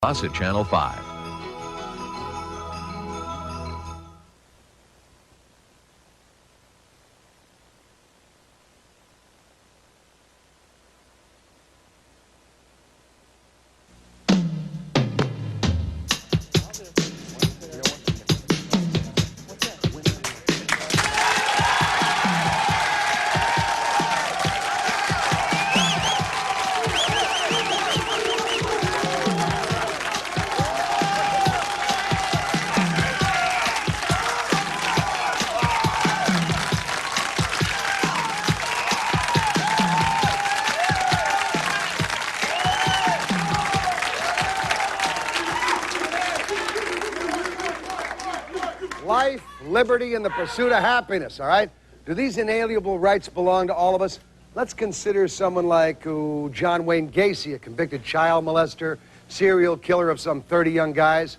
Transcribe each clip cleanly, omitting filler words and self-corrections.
Us at Channel 5. Life, liberty, and the pursuit of happiness, all right? Do these inalienable rights belong to all of us? Let's consider someone like John Wayne Gacy, a convicted child molester, serial killer of some 30 young guys,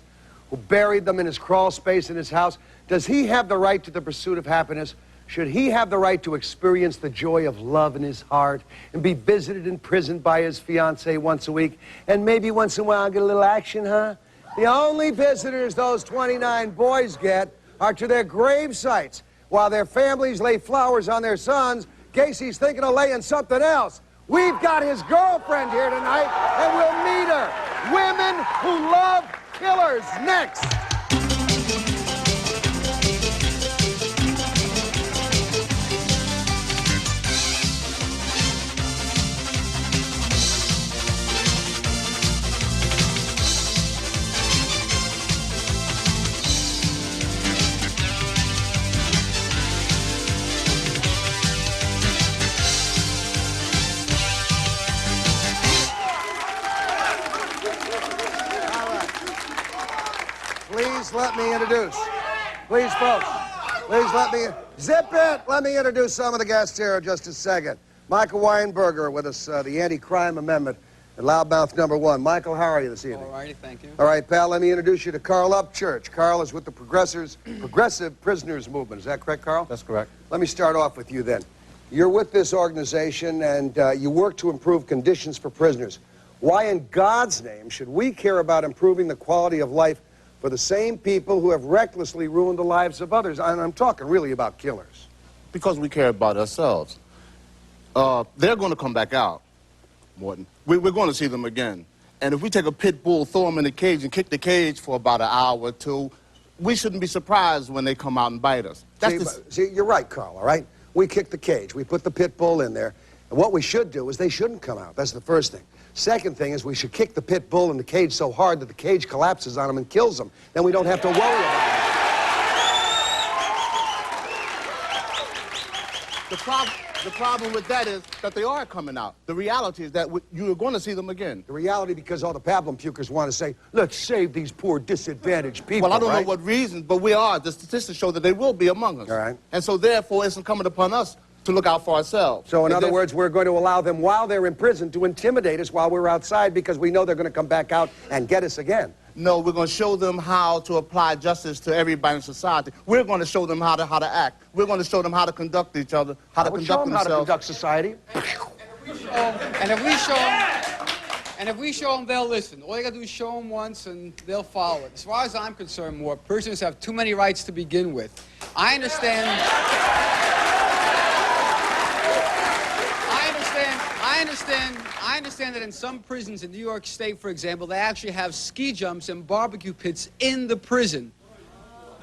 who buried them in his crawl space in his house. Does he have the right to the pursuit of happiness? Should he have the right to experience the joy of love in his heart and be visited in prison by his fiancée once a week and maybe once in a while get a little action, huh? The only visitors those 29 boys get are to their grave sites. While their families lay flowers on their sons, Gacy's thinking of laying something else. We've got his girlfriend here tonight, and we'll meet her. Women who love killers, next. Please let me introduce. Please, folks. Please let me... Zip it! Let me introduce some of the guests here in just a second. Michael Weinberger with us, the Anti-Crime Amendment at Loudmouth number 1. Michael, how are you this evening? All righty, thank you. All right, pal, let me introduce you to Carl Upchurch. Carl is with the Progressive Prisoners Movement. Is that correct, Carl? That's correct. Let me start off with you then. You're with this organization and you work to improve conditions for prisoners. Why in God's name should we care about improving the quality of life for the same people who have recklessly ruined the lives of others? And I'm talking really about killers. Because we care about ourselves. They're going to come back out, Morton. We're going to see them again. And if we take a pit bull, throw them in the cage, and kick the cage for about an hour or two, we shouldn't be surprised when they come out and bite us. See, you're right, Carl, all right? We kick the cage. We put the pit bull in there. And what we should do is they shouldn't come out. That's the first thing. Second thing is we should kick the pit bull in the cage so hard that the cage collapses on him and kills him. Then we don't have to worry about it. The problem with that is that they are coming out. The reality is that you're going to see them again. The reality, because all the pablum pukers want to say, let's save these poor disadvantaged people, Well, I don't right? know what reasons, but we are. The statistics show that they will be among us. All right. And so, therefore, it's incumbent upon us to look out for ourselves. So, in other words, we're going to allow them, while they're in prison, to intimidate us while we're outside because we know they're going to come back out and get us again. No, we're going to show them how to apply justice to everybody in society. We're going to show them how to act. We're going to show them how to conduct each other, how to conduct themselves. How to conduct society. And if we show them, they'll listen. All you got to do is show them once, and they'll follow it. As far as I'm concerned, more prisoners have too many rights to begin with. I understand that in some prisons in New York State, for example, they actually have ski jumps and barbecue pits in the prison.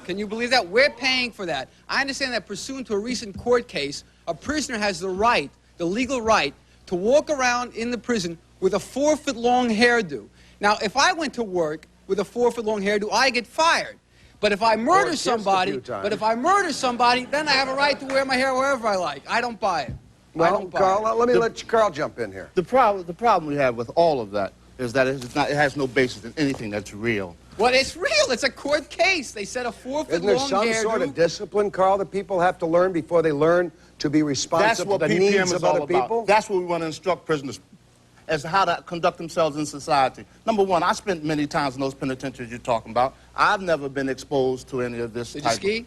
Can you believe that? We're paying for that. I understand that pursuant to a recent court case, a prisoner has the right, the legal right, to walk around in the prison with a 4-foot-long hairdo. Now, if I went to work with a 4-foot-long hairdo, I get fired. But if I murder somebody, then I have a right to wear my hair wherever I like. I don't buy it. Well, Carl, let me let Carl jump in here. The problem we have with all of that is that it has no basis in anything that's real. Well, it's real. It's a court case. They said a 4-foot-long hairdo. Isn't there some sort of discipline, Carl, that people have to learn before they learn to be responsive to the needs of other people? That's what we want to instruct prisoners as to how to conduct themselves in society. Number one, I spent many times in those penitentiaries you're talking about. I've never been exposed to any of this Did you ski?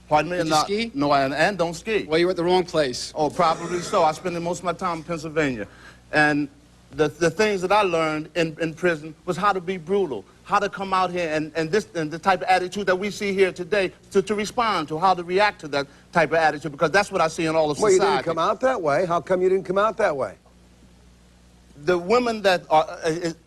Pardon me? Did you ski? No, and don't ski. Well, you were at the wrong place. Oh, probably so. I spend most of my time in Pennsylvania. And the things that I learned in prison was how to be brutal, how to come out here and the type of attitude that we see here today to respond to, how to react to that type of attitude, because that's what I see in all of society. Well, you didn't come out that way. How come you didn't come out that way? The woman that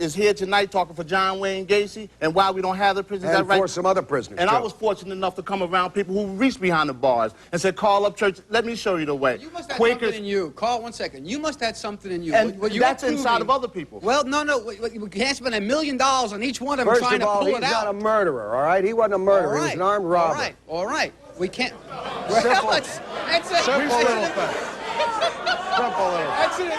is here tonight talking for John Wayne Gacy and why we don't have the prisons, And that right? for some other prisoners, And too. I was fortunate enough to come around people who reached behind the bars and said, call up church, let me show you the way. You must have Quakers, something in you. Carl, 1 second. You must have something in you. and What you're that's proving, inside of other people. Well, no. We can't spend $1 million on each one of them First trying of all, to pull he's it out. not a murderer, all right? He wasn't a murderer. He was an armed robber. All right. We can't... Simple. Well, that's Simple little thing. Simple little thing.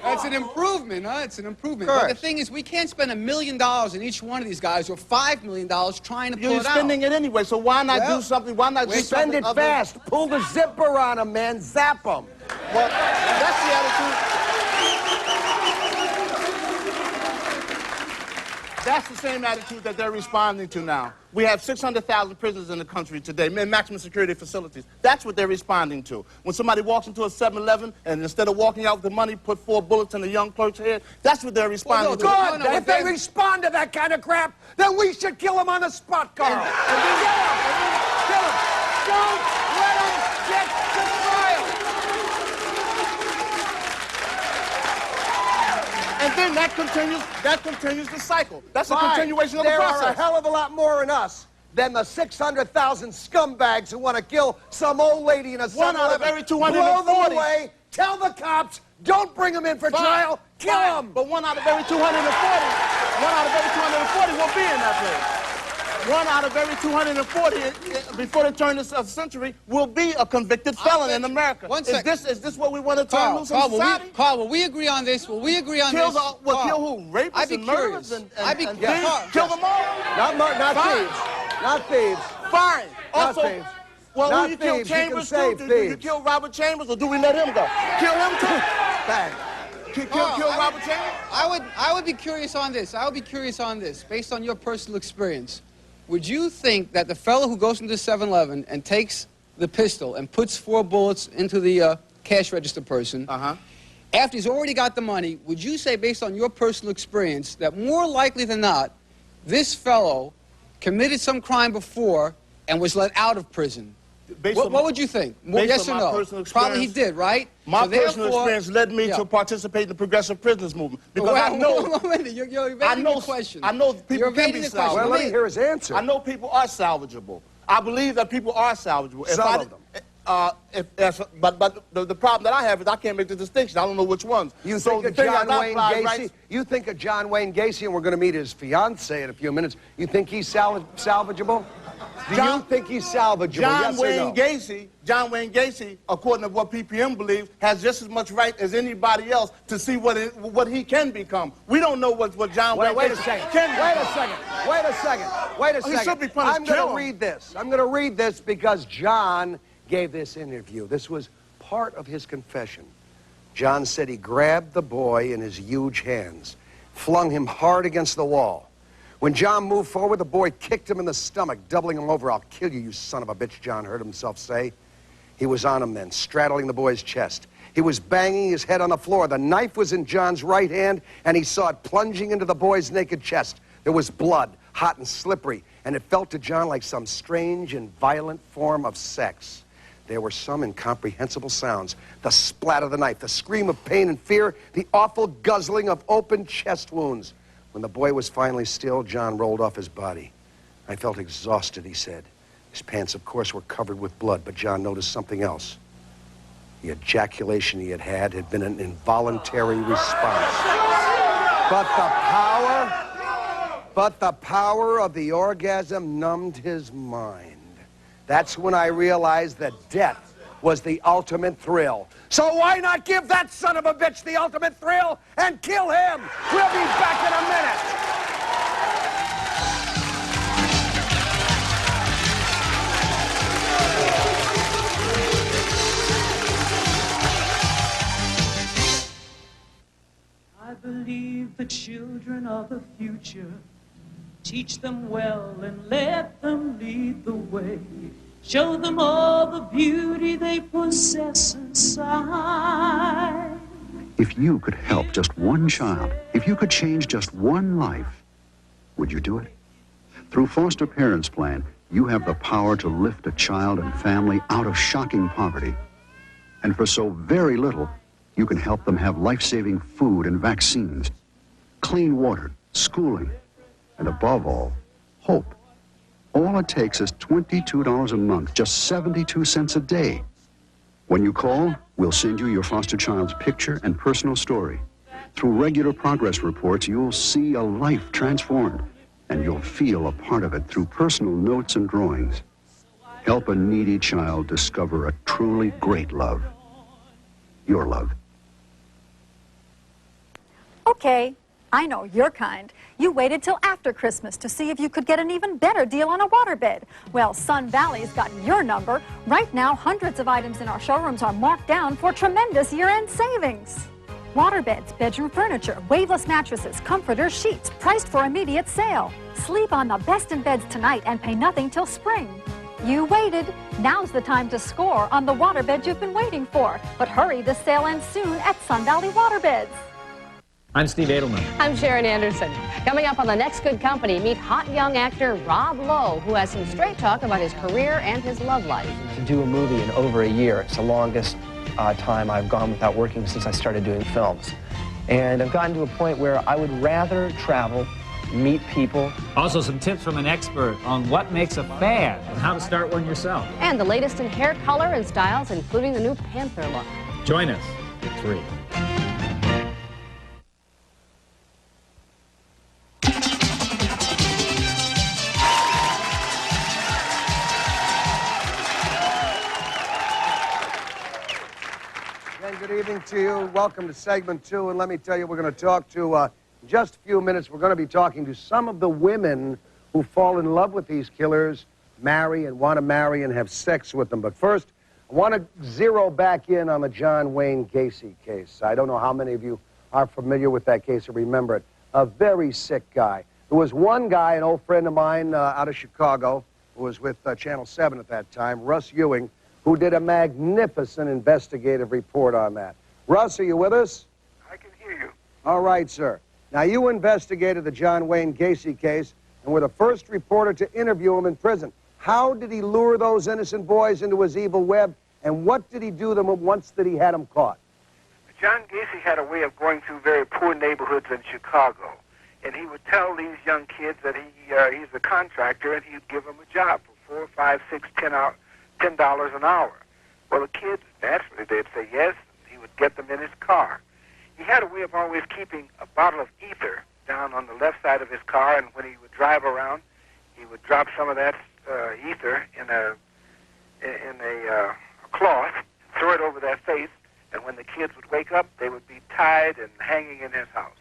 That's an improvement, huh? It's an improvement. Of But the course. thing is, we can't spend $1 million on each one of these guys or $5 million trying to pull You're it out. spending it anyway, so why not Well, do something? Why not do Spend something it other- fast. Pull the zipper on him, man. Zap him. Well, that's the attitude. That's the same attitude that they're responding to now. We have 600,000 prisoners in the country today, in maximum security facilities. That's what they're responding to. When somebody walks into a 7-Eleven and instead of walking out with the money, put 4 bullets in the young clerk's head, that's what they're responding to. Good. No, If they respond to that kind of crap, then we should kill him on the spot, Carl. Kill him. Kill him. Don't let him get to trial. And then that continues the cycle. That's a continuation of the There are a process. hell of a lot more in us than the 600,000 scumbags who want to kill some old lady in a 7-Eleven. One out of every 240. Blow them away. Tell the cops, don't bring them in for trial. Kill them. But one out of every 240 will be in that place. One out of every 240 before the turn of the century will be a convicted felon in America. Is this what we want to turn loose in society? Carl, will we agree on this? Will we agree on Kill this? kill who? Rapists I'd be and murderers curious. and I'd be thieves? curious. Kill them all? Not Fine. thieves. Not thieves. Fine. Not Also, thieves. well, Not who you kill thieves. You Chambers can too? save Do you thieves. kill Robert Chambers or do we let him go? Kill him too? Bang. Kill Robert Chambers? I would be curious on this. I would be curious on this, based on your personal experience. Would you think that the fellow who goes into 7-Eleven and takes the pistol and puts 4 bullets into the cash register person, after he's already got the money, would you say, based on your personal experience, that more likely than not, this fellow committed some crime before and was let out of prison? What would you think? Yes or no? Probably he did, right? My So personal therefore- experience led me to participate in the progressive prisoners movement because I know. You're evading the question. I know people You're can evading be the question. Well, salvageable. let me hear his answer. I know people are salvageable. I believe that people are salvageable. Some of them. But the problem that I have is I can't make the distinction. I don't know which ones. You So think of the thing John that Wayne applies, Gacy? right? You think of John Wayne Gacy, and we're going to meet his fiancee in a few minutes. You think he's salvageable? Do you think he's salvageable? John Yes or Wayne no? John Wayne Gacy, according to what PPM believes, has just as much right as anybody else to see what he can become. We don't know what John Wayne Wait a Gacy second. can Wait a become. second. Wait a second. Wait a Oh, he second. should be punished. I'm going Kill to him. read this. I'm going to read this because John gave this interview. This was part of his confession. John said he grabbed the boy in his huge hands, flung him hard against the wall. When John moved forward, the boy kicked him in the stomach, doubling him over. "I'll kill you, you son of a bitch," John heard himself say. He was on him then, straddling the boy's chest. He was banging his head on the floor. The knife was in John's right hand, and he saw it plunging into the boy's naked chest. There was blood, hot and slippery, and it felt to John like some strange and violent form of sex. There were some incomprehensible sounds. The splat of the knife, the scream of pain and fear, the awful guzzling of open chest wounds. When the boy was finally still, John rolled off his body. "I felt exhausted," he said. His pants, of course, were covered with blood, but John noticed something else. The ejaculation he had been an involuntary response. But the power of the orgasm numbed his mind. That's when I realized that death was the ultimate thrill. So why not give that son of a bitch the ultimate thrill and kill him? We'll be back in a minute. I believe the children of the future. Teach them well and let them lead the way. Show them all the beauty they possess inside. If you could help just one child, if you could change just one life, would you do it? Through Foster Parents Plan, you have the power to lift a child and family out of shocking poverty. And for so very little, you can help them have life-saving food and vaccines, clean water, schooling, and above all, hope. All it takes is $22 a month, just 72 cents a day. When you call, we'll send you your foster child's picture and personal story. Through regular progress reports, you'll see a life transformed, and you'll feel a part of it through personal notes and drawings. Help a needy child discover a truly great love. Your love. Okay, I know your kind. You waited till after Christmas to see if you could get an even better deal on a waterbed. Well, Sun Valley's got your number. Right now, hundreds of items in our showrooms are marked down for tremendous year-end savings. Waterbeds, bedroom furniture, waveless mattresses, comforters, sheets, priced for immediate sale. Sleep on the best in beds tonight and pay nothing till spring. You waited. Now's the time to score on the waterbed you've been waiting for. But hurry, the sale ends soon at Sun Valley Waterbeds. I'm Steve Edelman. I'm Sharon Anderson. Coming up on The Next Good Company, meet hot young actor Rob Lowe, who has some straight talk about his career and his love life. To do a movie in over a year, it's the longest time I've gone without working since I started doing films. And I've gotten to a point where I would rather travel, meet people. Also some tips from an expert on what makes a fad and how to start one yourself. And the latest in hair color and styles, including the new Panther look. Join us at 3. Good evening to you. Welcome to segment 2. And let me tell you, we're going to talk to, in just a few minutes, we're going to be talking to some of the women who fall in love with these killers, marry and want to marry and have sex with them. But first, I want to zero back in on the John Wayne Gacy case. I don't know how many of you are familiar with that case or remember it. A very sick guy. There was one guy, an old friend of mine out of Chicago, who was with Channel 7 at that time, Russ Ewing, who did a magnificent investigative report on that. Russ, are you with us? I can hear you. All right, sir. Now, you investigated the John Wayne Gacy case and were the first reporter to interview him in prison. How did he lure those innocent boys into his evil web, and what did he do to them once that he had them caught? John Gacy had a way of going through very poor neighborhoods in Chicago, and he would tell these young kids that he's a contractor, and he'd give them a job for $4, $5, $6, $10 an hour. Well, the kids, naturally, they'd say yes. He would get them in his car. He had a way of always keeping a bottle of ether down on the left side of his car, and when he would drive around, he would drop some of that ether in a cloth, throw it over their face, and when the kids would wake up, they would be tied and hanging in his house.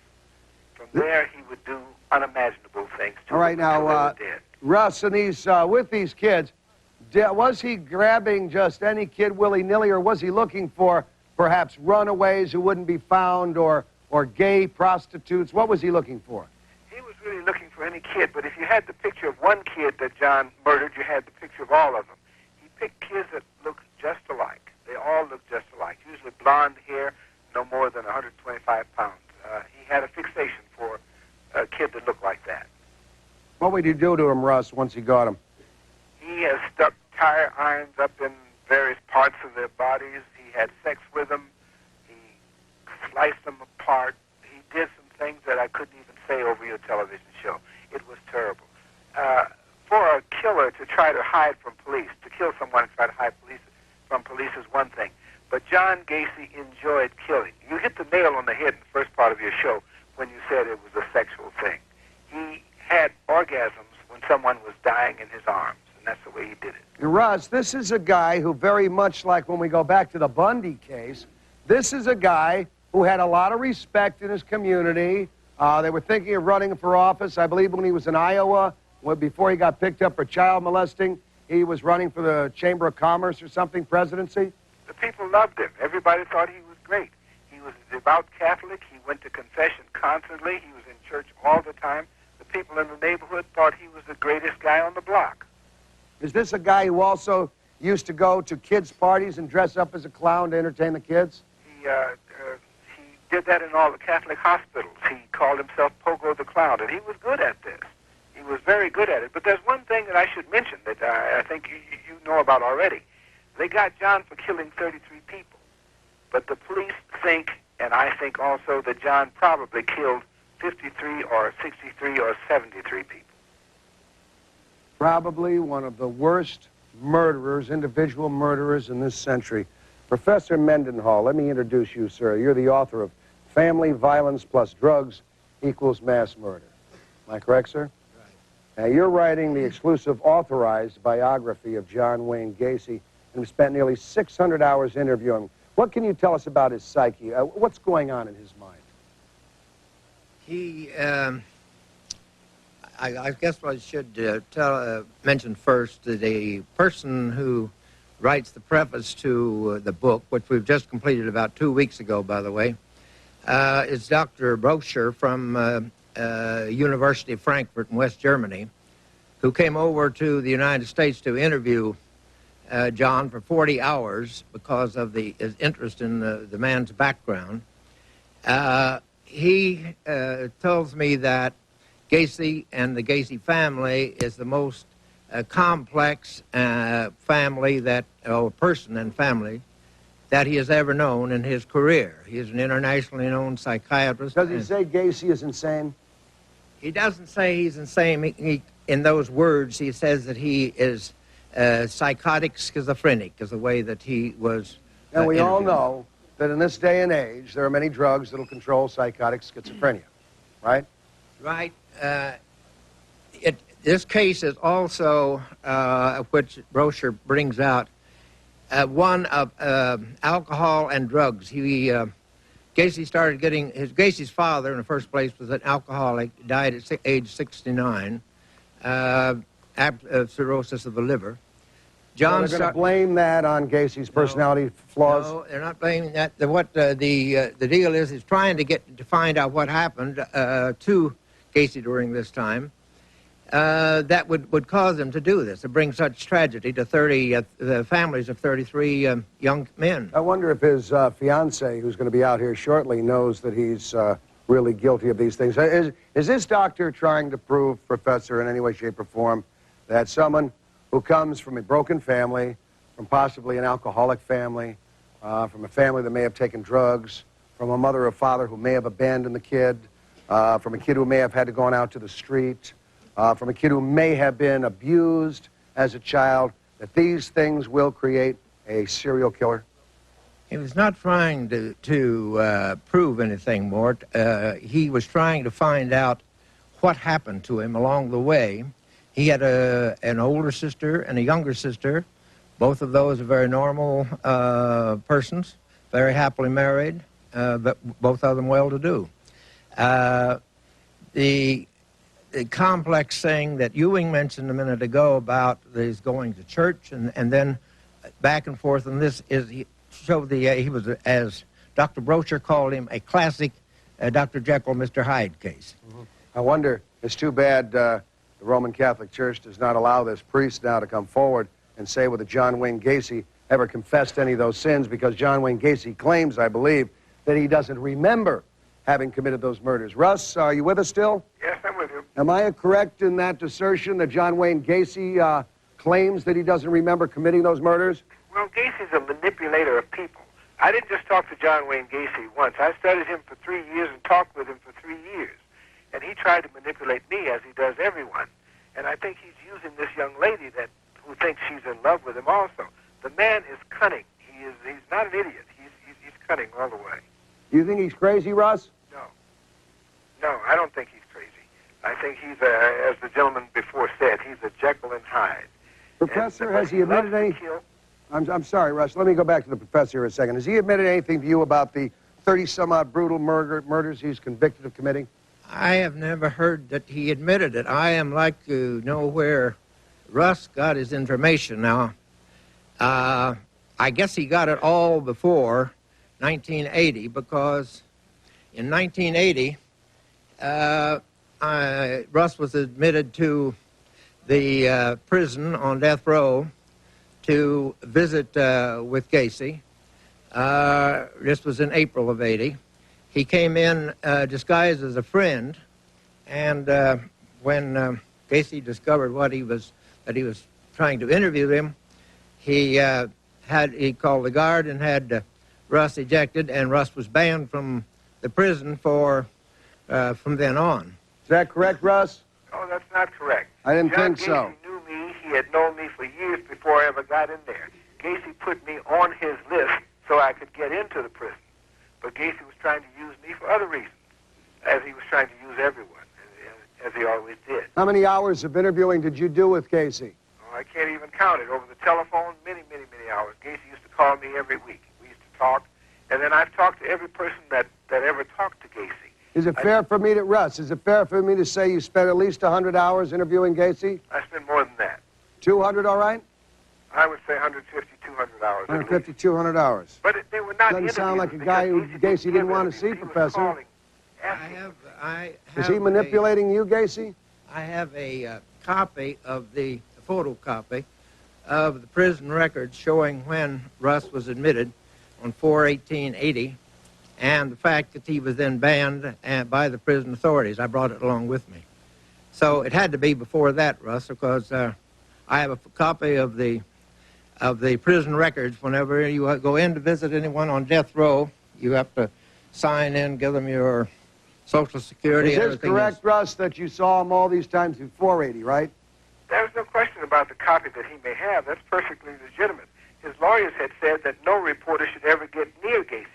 From there, he would do unimaginable things to All right, now, Russ, and these, with these kids, was he grabbing just any kid willy-nilly, or was he looking for perhaps runaways who wouldn't be found, or gay prostitutes? What was he looking for? He was really looking for any kid, but if you had the picture of one kid that John murdered, you had the picture of all of them. He picked kids that looked just alike. They all looked just alike, usually blonde hair, no more than 125 pounds. He had a fixation for a kid that looked like that. What would he do to him, Russ, once he got him? He has stuck tire irons up in various parts of their bodies. He had sex with them. He sliced them apart. He did some things that I couldn't even say over your television show. It was terrible. For a killer to try to hide from police, to kill someone and try to hide from police is one thing. But John Gacy enjoyed killing. You hit the nail on the head in the first part of your show when you said it was a sexual thing. He had orgasms when someone was dying in his arms. And that's the way he did it. And Russ, this is a guy who, very much like when we go back to the Bundy case, this is a guy who had a lot of respect in his community. They were thinking of running for office. I believe when he was in Iowa, before he got picked up for child molesting, he was running for the Chamber of Commerce or something, presidency. The people loved him. Everybody thought he was great. He was a devout Catholic. He went to confession constantly. He was in church all the time. The people in the neighborhood thought he was the greatest guy on the block. Is this a guy who also used to go to kids' parties and dress up as a clown to entertain the kids? He did that in all the Catholic hospitals. He called himself Pogo the Clown, and he was good at this. He was very good at it. But there's one thing that I should mention that I think you know about already. They got John for killing 33 people. But the police think, and I think also, that John probably killed 53 or 63 or 73 people. Probably one of the worst murderers, individual murderers in this century. Professor Mendenhall, let me introduce you, sir. You're the author of Family Violence Plus Drugs Equals Mass Murder. Am I correct, sir? Right. Now, you're writing the exclusive authorized biography of John Wayne Gacy, and have spent nearly 600 hours interviewing him. What can you tell us about his psyche? What's going on in his mind? He, I guess I should mention first that a person who writes the preface to the book, which we've just completed about 2 weeks ago, by the way, is Dr. Broscher from University of Frankfurt in West Germany, who came over to the United States to interview John for 40 hours because of his interest in the man's background. He tells me that Gacy and the Gacy family is the most complex family that, or person and family, that he has ever known in his career. He is an internationally known psychiatrist. Does he say Gacy is insane? He doesn't say he's insane. In those words, he says that he is psychotic schizophrenic, is the way that he was And we all know that in this day and age, there are many drugs that will control psychotic schizophrenia, right? Right. This case is also, which Broscher brings out, one of alcohol and drugs. Gacy started getting, Gacy's father in the first place was an alcoholic, died at age 69, cirrhosis of the liver. John, they're going to blame that on Gacy's personality flaws? No, they're not blaming that. The deal is trying to find out what happened to Gacy during this time that would cause him to do this, to bring such tragedy to the families of 33 young men. I wonder if his fiancée, who's going to be out here shortly, knows that he's really guilty of these things. Is this doctor trying to prove, Professor, in any way, shape, or form, that someone who comes from a broken family, from possibly an alcoholic family, from a family that may have taken drugs, from a mother or father who may have abandoned the kid, from a kid who may have had to go out to the street, from a kid who may have been abused as a child, that these things will create a serial killer? He was not trying to prove anything, Mort. He was trying to find out what happened to him along the way. He had an older sister and a younger sister. Both of those are very normal persons, very happily married, but both of them well-to-do. The complex thing that Ewing mentioned a minute ago about his going to church and then back and forth, and this is he was, as Dr. Broscher called him, a classic Dr. Jekyll, Mr. Hyde case. Mm-hmm. I wonder, it's too bad the Roman Catholic Church does not allow this priest now to come forward and say whether John Wayne Gacy ever confessed any of those sins, because John Wayne Gacy claims, I believe, that he doesn't remember having committed those murders. Russ, are you with us still? Yes, I'm with you. Am I correct in that assertion that John Wayne Gacy claims that he doesn't remember committing those murders? Well, Gacy's a manipulator of people. I didn't just talk to John Wayne Gacy once. I studied him for 3 years and talked with him for 3 years. And he tried to manipulate me as he does everyone. And I think he's using this young lady who thinks she's in love with him also. The man is cunning. He's not an idiot. He's cunning all the way. You think he's crazy, Russ? No, I don't think he's crazy. I think he's, as the gentleman before said, he's a Jekyll and Hyde. Professor, has he admitted any... I'm sorry, Russ. Let me go back to the professor here a second. Has he admitted anything to you about the 30-some-odd brutal murders he's convicted of committing? I have never heard that he admitted it. I am like to know where Russ got his information. Now, I guess he got it all before 1980, because in 1980, Russ was admitted to the prison on death row to visit with Gacy. This was in April of 80. he came in disguised as a friend, and when Gacy discovered that he was trying to interview him, he called the guard and had Russ ejected, and Russ was banned from the prison from then on. Is that correct, Russ? Oh, that's not correct. I didn't think Gacy so. Knew me. He had known me for years before I ever got in there. Gacy put me on his list so I could get into the prison. But Gacy was trying to use me for other reasons, as he was trying to use everyone, as he always did. How many hours of interviewing did you do with Gacy? Oh, I can't even count it. Over the telephone, many, many, many hours. Gacy used to call me every week. We used to talk. And then I've talked to every person that ever talked to Gacy. Is it fair for me to say you spent at least 100 hours interviewing Gacy? I spent more than that. 200, all right? I would say 150, 200 hours. 150, 200 hours. But they were not Doesn't sound like a guy who Gacy didn't want to see, Professor. Is he manipulating you, Gacy? I have a copy of the photocopy of the prison records showing when Russ was admitted on 4/18/80, and the fact that he was then banned by the prison authorities. I brought it along with me. So it had to be before that, Russ, because I have a copy of the prison records. Whenever you go in to visit anyone on death row, you have to sign in, give them your Social Security. Is it correct, Russ, that you saw him all these times before 80, right? There's no question about the copy that he may have. That's perfectly legitimate. His lawyers had said that no reporter should ever get near Gacy.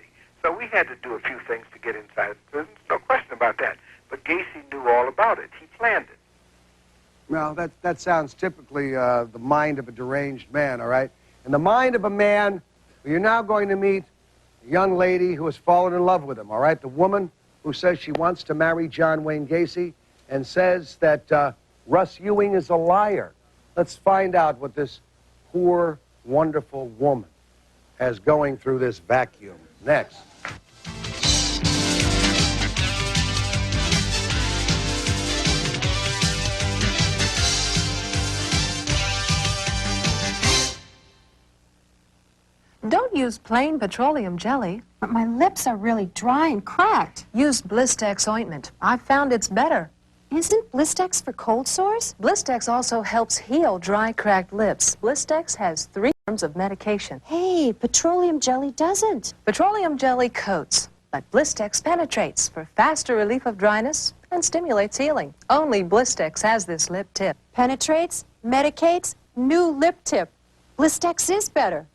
So we had to do a few things to get inside the prison. No question about that. But Gacy knew all about it. He planned it. Well, that sounds typically the mind of a deranged man, all right? In the mind of a man, you're now going to meet a young lady who has fallen in love with him, all right? The woman who says she wants to marry John Wayne Gacy and says that Russ Ewing is a liar. Let's find out what this poor, wonderful woman has going through this vacuum. Next. Don't use plain petroleum jelly. But my lips are really dry and cracked. Use Blistex ointment. I've found it's better. Isn't Blistex for cold sores? Blistex also helps heal dry, cracked lips. Blistex has 3 forms of medication. Hey, petroleum jelly doesn't. Petroleum jelly coats, but Blistex penetrates for faster relief of dryness and stimulates healing. Only Blistex has this lip tip. Penetrates, medicates, new lip tip. Blistex is better.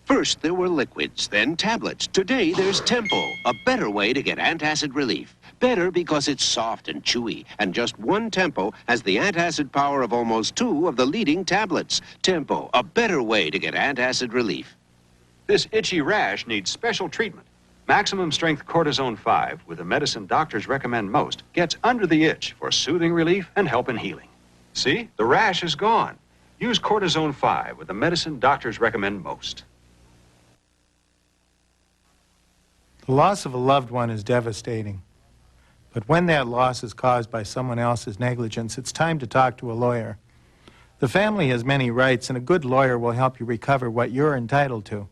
First, there were liquids, then tablets. Today, there's Tempo, a better way to get antacid relief. Better because it's soft and chewy, and just one Tempo has the antacid power of almost 2 of the leading tablets. Tempo, a better way to get antacid relief. This itchy rash needs special treatment. Maximum strength cortisone 5, with the medicine doctors recommend most, gets under the itch for soothing relief and help in healing. See, the rash is gone. Use cortisone 5 with the medicine doctors recommend most. The loss of a loved one is devastating. But when that loss is caused by someone else's negligence, it's time to talk to a lawyer. The family has many rights, and a good lawyer will help you recover what you're entitled to.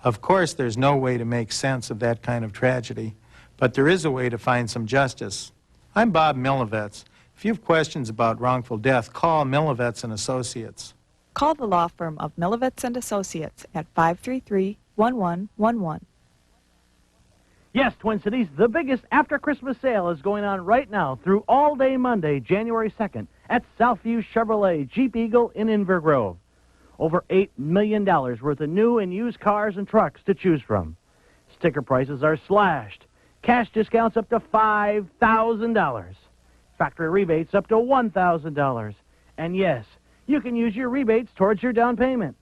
Of course, there's no way to make sense of that kind of tragedy, but there is a way to find some justice. I'm Bob Milovets. If you have questions about wrongful death, call Milovets and Associates. Call the law firm of Milovets and Associates at 533-1111. Yes, Twin Cities, the biggest after-Christmas sale is going on right now through all day Monday, January 2nd, at Southview Chevrolet Jeep Eagle in Inver Grove. Over $8 million worth of new and used cars and trucks to choose from. Sticker prices are slashed. Cash discounts up to $5,000. Factory rebates up to $1,000. And yes, you can use your rebates towards your down payment.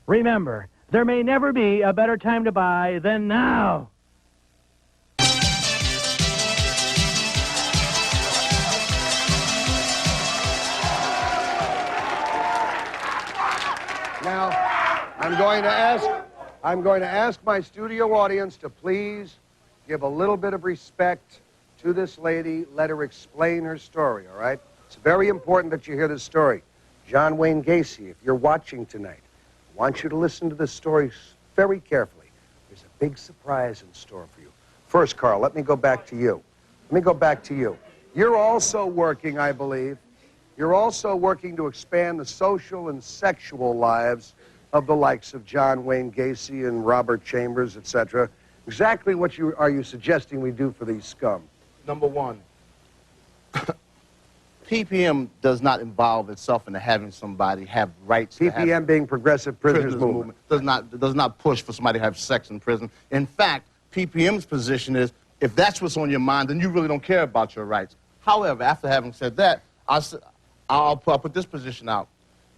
Remember, there may never be a better time to buy than now. Now, I'm going to ask my studio audience to please give a little bit of respect to this lady. Let her explain her story, all right? It's very important that you hear this story. John Wayne Gacy, if you're watching tonight, I want you to listen to this story very carefully. There's a big surprise in store for you. First, Carl, let me go back to you. You're also working, I believe, you're also working to expand the social and sexual lives of the likes of John Wayne Gacy and Robert Chambers, etc. Exactly what are you suggesting we do for these scum? Number one, PPM does not involve itself in having somebody have rights. PPM being Progressive Prisoners Movement. Does not push for somebody to have sex in prison. In fact, PPM's position is, if that's what's on your mind, then you really don't care about your rights. However, after having said that, I'll put this position out,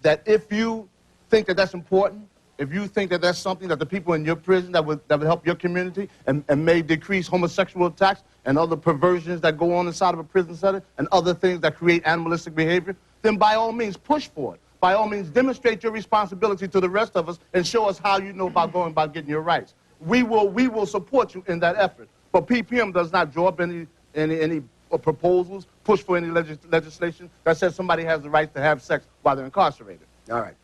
that if you think that that's important, if you think that that's something that the people in your prison that would help your community and may decrease homosexual attacks and other perversions that go on inside of a prison setting and other things that create animalistic behavior, then by all means push for it. By all means demonstrate your responsibility to the rest of us and show us how you know about going about getting your rights. We will support you in that effort. But PPM does not draw up any proposals, push for any legislation that says somebody has the right to have sex while they're incarcerated. All right.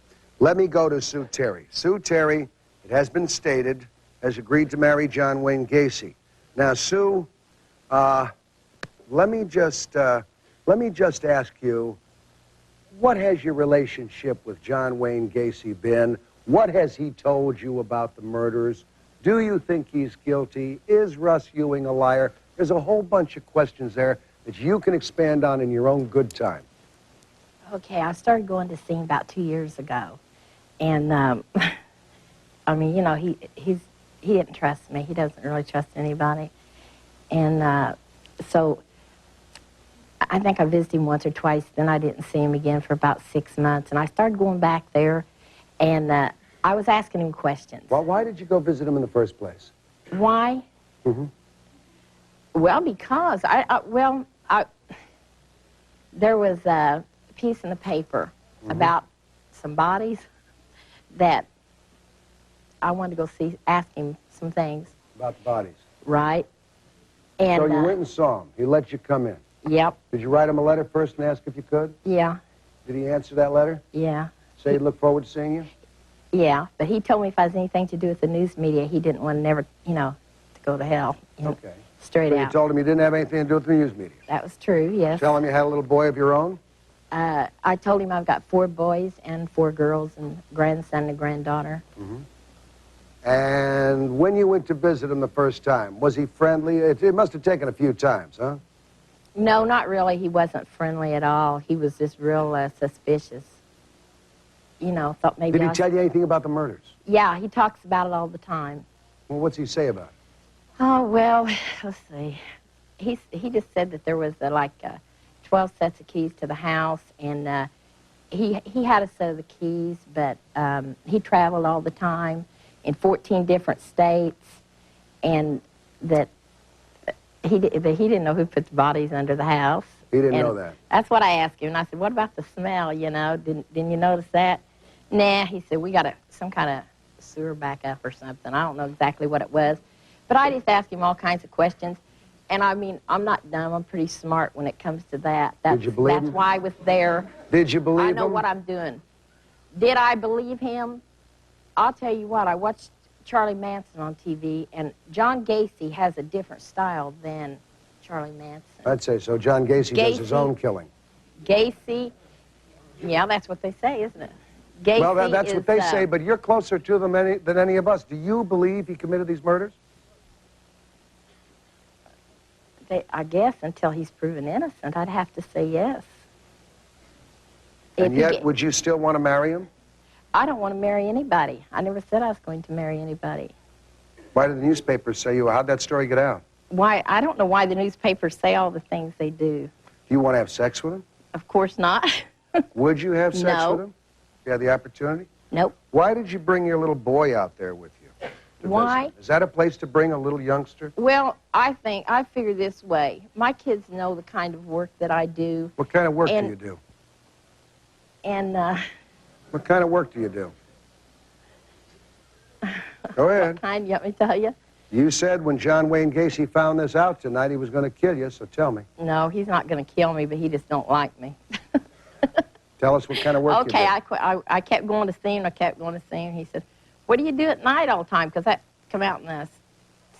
Let me go to Sue Terry. Sue Terry, it has been stated, has agreed to marry John Wayne Gacy. Now, Sue, let me just ask you, what has your relationship with John Wayne Gacy been? What has he told you about the murders? Do you think he's guilty? Is Russ Ewing a liar? There's a whole bunch of questions there that you can expand on in your own good time. Okay, I started going to see him about 2 years ago. And, I mean, you know, he didn't trust me. He doesn't really trust anybody. And so I think I visited him once or twice. Then I didn't see him again for about 6 months. And I started going back there, and I was asking him questions. Well, why did you go visit him in the first place? Why? Mm-hmm. Well, because there was a piece in the paper about some bodies that I wanted to go ask him some things. About the bodies? Right. And, so you went and saw him. He let you come in. Yep. Did you write him a letter first and ask if you could? Yeah. Did he answer that letter? Yeah. Say he'd look forward to seeing you? Yeah, but he told me if I was anything to do with the news media, he didn't want to never, you know, to go to hell. Okay. Straight so out. You told him you didn't have anything to do with the news media? That was true, yes. Tell him you had a little boy of your own? I told him I've got 4 boys and 4 girls and a grandson and a granddaughter. Mm-hmm. And when you went to visit him the first time, was he friendly? It must have taken a few times, huh? No, not really. He wasn't friendly at all. He was just real suspicious. You know, thought maybe Did he tell you anything about the murders? Yeah, he talks about it all the time. Well, what's he say about it? Oh, well, let's see. He just said that there was 12 sets of keys to the house, and he had a set of the keys, but he traveled all the time in 14 different states, and that he didn't know who put the bodies under the house. He didn't know that. That's what I asked him, and I said, what about the smell, you know? Didn't you notice that? Nah, he said, we got some kind of sewer backup or something. I don't know exactly what it was. But I just asked him all kinds of questions. And I mean, I'm not dumb. I'm pretty smart when it comes to that. Did you believe him? That's why I was there. Did you believe him? I know what I'm doing. Did I believe him? I'll tell you what, I watched Charlie Manson on TV, and John Gacy has a different style than Charlie Manson. I'd say so. John Gacy does his own killing. Gacy, yeah, that's what they say, isn't it? Gacy well, that's what they say, but you're closer to them than any of us. Do you believe he committed these murders? I guess until he's proven innocent, I'd have to say yes. And yet, would you still want to marry him? I don't want to marry anybody. I never said I was going to marry anybody. Why did the newspapers say you? How'd that story get out? Why? I don't know why the newspapers say all the things they do. Do you want to have sex with him? Of course not. Would you have sex No. with him? If you had the opportunity? Nope. Why did you bring your little boy out there with you? Why? Visit? Is that a place to bring a little youngster? Well, I figure this way. My kids know the kind of work that I do. What kind of work do you do? And, What kind of work do you do? Go ahead. What kind, you want me to tell you? You said when John Wayne Gacy found this out tonight, he was going to kill you, so tell me. No, he's not going to kill me, but he just don't like me. Tell us what kind of work you do. Okay, I kept going to see him. I kept going to see him. He said, what do you do at night all the time? Because that come out in the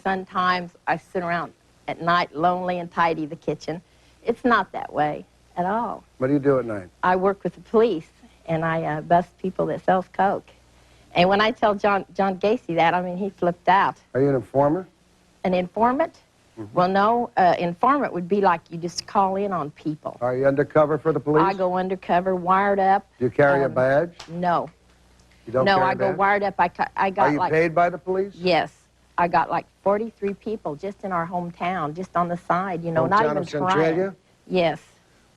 sometimes I sit around at night lonely and tidy the kitchen. It's not that way at all. What do you do at night? I work with the police, and I bust people that sells coke. And when I tell John Gacy that, I mean, he flipped out. Are you an informer? An informant? Well, no. Informant would be like you just call in on people. Are you undercover for the police? I go undercover, wired up. Do you carry a badge? No. You don't no, carry I a go badge? wired up. I got Are you like, paid by the police? Yes. I got like 43 people just in our hometown, just on the side, you know, Hometown not even of trying. Centralia? Yes.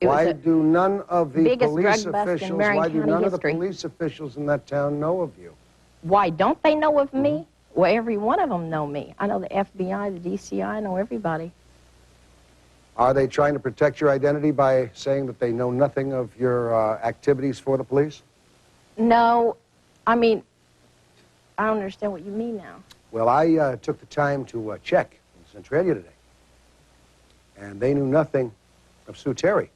It was Why a do none of the biggest police drug bust in officials, Marion why do County none of the history. police officials in that town know of you? Why don't they know of me? Well, every one of them know me. I know the FBI, the DCI, I know everybody. Are they trying to protect your identity by saying that they know nothing of your activities for the police? No, I mean, I don't understand what you mean now. Well, I took the time to check in Centralia today, and they knew nothing of Sue Terry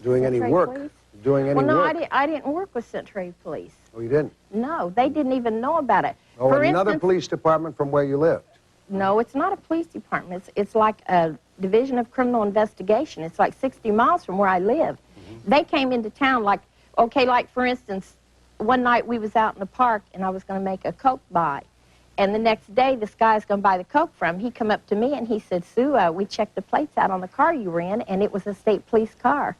doing any Centralia work. Police? Doing any Well, no, work. I didn't work with Centralia Police. Oh, you didn't? No, they didn't even know about it. Oh, For another instance, police department from where you lived. no, it's not a police department. It's like a division of criminal investigation. It's like 60 miles from where I live. They came into town like, okay, like for instance, one night we was out in the park and I was going to make a Coke buy. And the next day, this guy I was going to buy the Coke from, he come up to me and he said, Sue, we checked the plates out on the car you were in, and it was a state police car.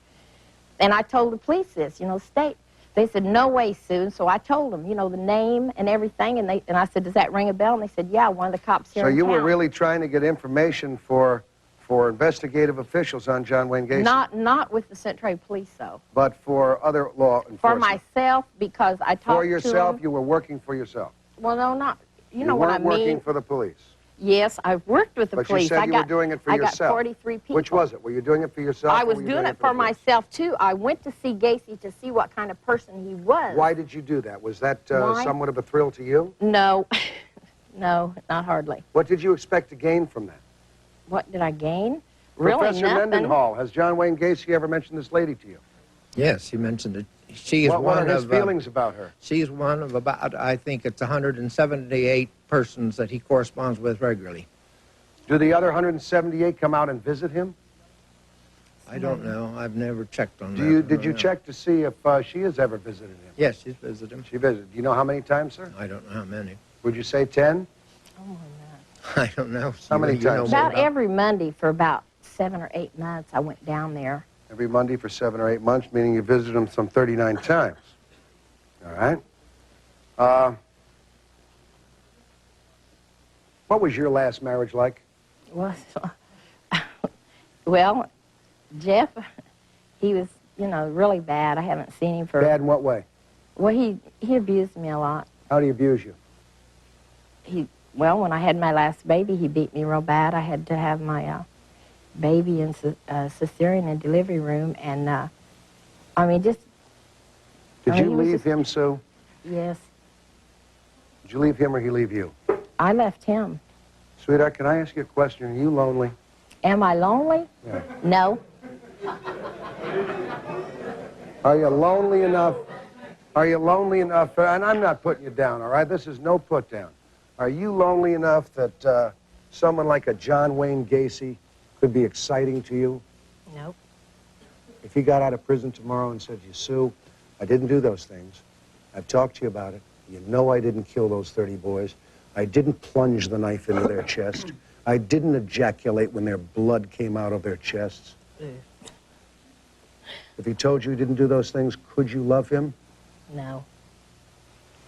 And I told the police this, you know, state. They said, no way, Sue. And so I told them, you know, the name and everything. And I said, does that ring a bell? And they said, yeah, one of the cops here So in you were town. really trying to get information for investigative officials on John Wayne Gacy? Not with the Centralia Police, though. But for other law enforcement? For myself, because I talked For yourself? to them. You were working for yourself? Well, no, not. You know what I weren't working mean. for the police? Yes, I've worked with the But police. you said you were doing it for yourself. I got 43 people. Which was it? Were you doing it for yourself? I or was were you doing it for for the police? myself, too. I went to see Gacy to see what kind of person he was. Why did you do that? Was that Why? somewhat of a thrill to you? No. No, not hardly. What did you expect to gain from that? What did I gain? Really Professor nothing. Mendenhall, has John Wayne Gacy ever mentioned this lady to you? Yes, he mentioned it. She is What are his of feelings about her? She's one of about, I think it's 178 persons that he corresponds with regularly. Do the other 178 come out and visit him? I don't know. I've never checked on that. Did you check to see if she has ever visited him? Yes, she's visited him. She visited. Do you know how many times, sir? I don't know how many. Would you say 10? I don't know. How many You know times? more About every Monday for about 7 or 8 months, I went down there. Every Monday for 7 or 8 months, meaning you visited him some 39 times. All right. What was your last marriage like? Well, Jeff, he was, you know, really bad. I haven't seen him for... Bad in what way? Well, he abused me a lot. How did he abuse you? Well, when I had my last baby, he beat me real bad. I had to have my baby in cesarean and delivery room, and I mean, just... Did you he was leave just- him, Sue? Yes, Did you leave him or he leave you? I left him. Sweetheart, can I ask you a question? Are you lonely? Am I lonely? Yeah. No. Are you lonely enough? Are you lonely enough? And I'm not putting you down, all right? This is no put down. Are you lonely enough that someone like a John Wayne Gacy could be exciting to you? Nope. If he got out of prison tomorrow and said to you, Sue, I didn't do those things. I've talked to you about it. You know I didn't kill those 30 boys. I didn't plunge the knife into their chest. I didn't ejaculate when their blood came out of their chests. If he told you he didn't do those things, could you love him? No.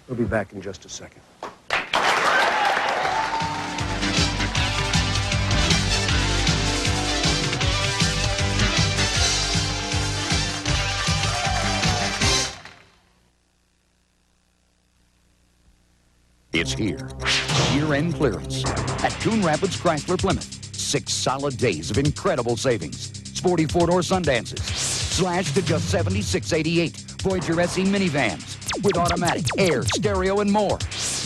We'll be back in just a second. It's here. Year-end clearance at Coon Rapids Chrysler Plymouth. 6 solid days of incredible savings. Sporty 4-door Sundances. Slashed to just $76.88. Voyager SE minivans. With automatic, air, stereo, and more.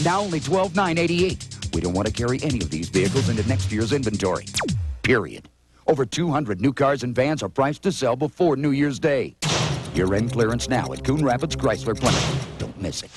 Now only $12,988. We don't want to carry any of these vehicles into next year's inventory. Period. Over 200 new cars and vans are priced to sell before New Year's Day. Year-end clearance now at Coon Rapids Chrysler Plymouth. Don't miss it.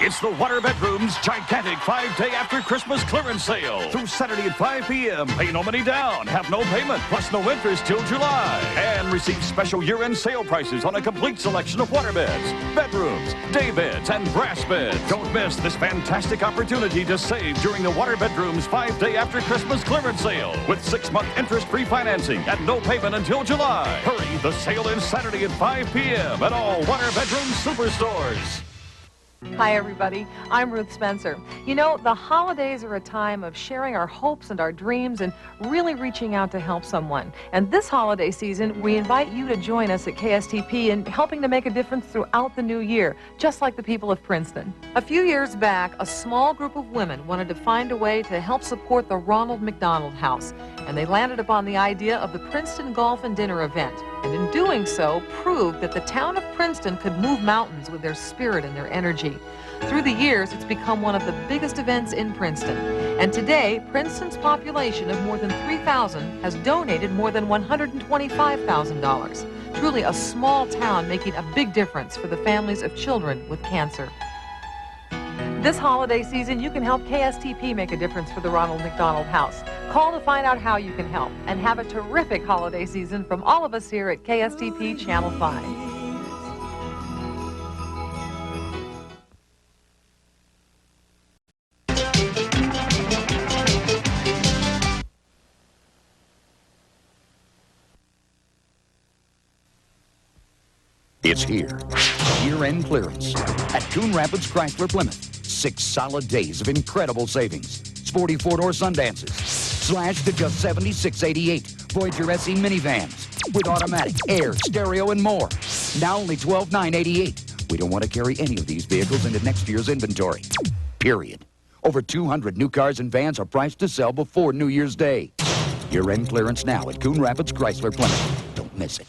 It's the Water Bedroom's gigantic 5-day after Christmas clearance sale. Through Saturday at 5 p.m. Pay no money down, have no payment, plus no interest till July. And receive special year-end sale prices on a complete selection of water beds, bedrooms, day beds, and brass beds. Don't miss this fantastic opportunity to save during the Water Bedroom's 5-day after Christmas clearance sale. With 6-month interest-free financing and no payment until July. Hurry, the sale ends Saturday at 5 p.m. at all Water Bedroom superstores. Hi, everybody. I'm Ruth Spencer. You know, the holidays are a time of sharing our hopes and our dreams and really reaching out to help someone. And this holiday season, we invite you to join us at KSTP in helping to make a difference throughout the new year, just like the people of Princeton. A few years back, a small group of women wanted to find a way to help support the Ronald McDonald House, and they landed upon the idea of the Princeton Golf and Dinner event. And in doing so, proved that the town of Princeton could move mountains with their spirit and their energy. Through the years, it's become one of the biggest events in Princeton. And today, Princeton's population of more than 3,000 has donated more than $125,000. Truly a small town making a big difference for the families of children with cancer. This holiday season, you can help KSTP make a difference for the Ronald McDonald House. Call to find out how you can help, and have a terrific holiday season from all of us here at KSTP Channel 5. It's here. Year-end clearance at Coon Rapids Chrysler Plymouth. 6 solid days of incredible savings. Sporty 4-door Sundances, slashed to just $76.88. Voyager SE minivans with automatic, air, stereo, and more. Now only $12,988. We don't want to carry any of these vehicles into next year's inventory. Period. Over 200 new cars and vans are priced to sell before New Year's Day. Year-end clearance now at Coon Rapids Chrysler Plymouth. Don't miss it.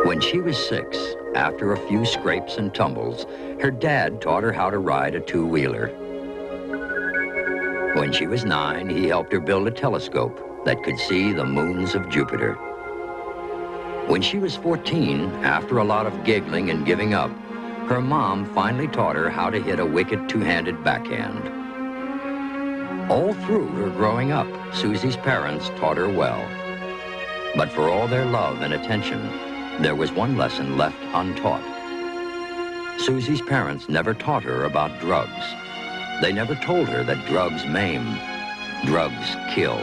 When she was 6, after a few scrapes and tumbles, her dad taught her how to ride a 2-wheeler. When she was 9, he helped her build a telescope that could see the moons of Jupiter. When she was 14, after a lot of giggling and giving up, her mom finally taught her how to hit a wicked 2-handed backhand. All through her growing up, Susie's parents taught her well. But for all their love and attention, there was one lesson left untaught. Susie's parents never taught her about drugs. They never told her that drugs maim, drugs kill.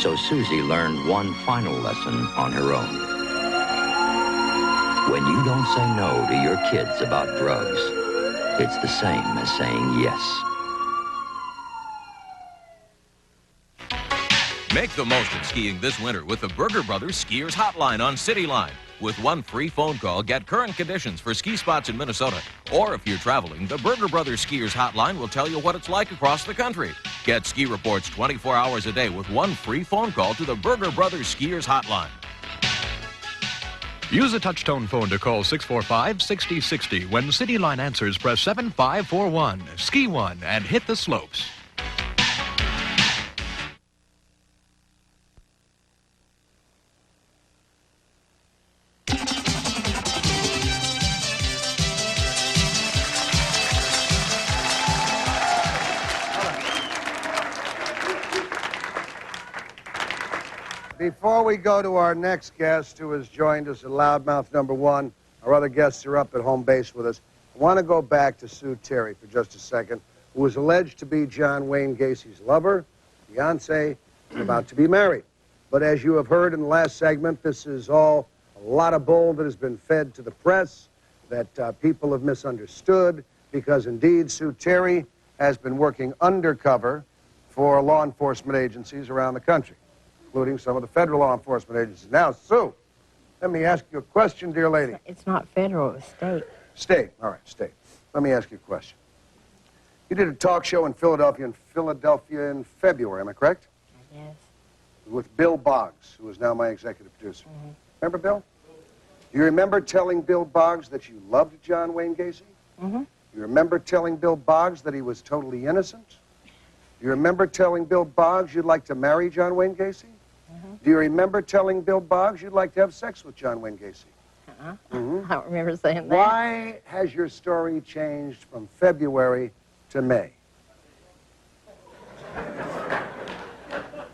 So Susie learned one final lesson on her own. When you don't say no to your kids about drugs, it's the same as saying yes. Make the most of skiing this winter with the Berger Brothers Skiers Hotline on CityLine. With one free phone call, get current conditions for ski spots in Minnesota. Or if you're traveling, the Berger Brothers Skiers Hotline will tell you what it's like across the country. Get ski reports 24 hours a day with one free phone call to the Berger Brothers Skiers Hotline. Use a touch-tone phone to call 645-6060. When CityLine answers, press 7541. Ski one and hit the slopes. Before we go to our next guest, who has joined us at Loudmouth number 1, our other guests are up at home base with us. I want to go back to Sue Terry for just a second, who was alleged to be John Wayne Gacy's lover, fiancé, and about to be married. But as you have heard in the last segment, this is all a lot of bull that has been fed to the press, that people have misunderstood, because indeed Sue Terry has been working undercover for law enforcement agencies around the country, including some of the federal law enforcement agencies. Now, Sue, let me ask you a question, dear lady. It's not federal, it's state. State. All right, state. Let me ask you a question. You did a talk show in Philadelphia in February, am I correct? Yes. With Bill Boggs, who is now my executive producer. Remember Bill? Do you remember telling Bill Boggs that you loved John Wayne Gacy? Mm-hmm. You remember telling Bill Boggs that he was totally innocent? You remember telling Bill Boggs you'd like to marry John Wayne Gacy? Do you remember telling Bill Boggs you'd like to have sex with John Wayne Gacy? I don't remember saying that. Why has your story changed from February to May?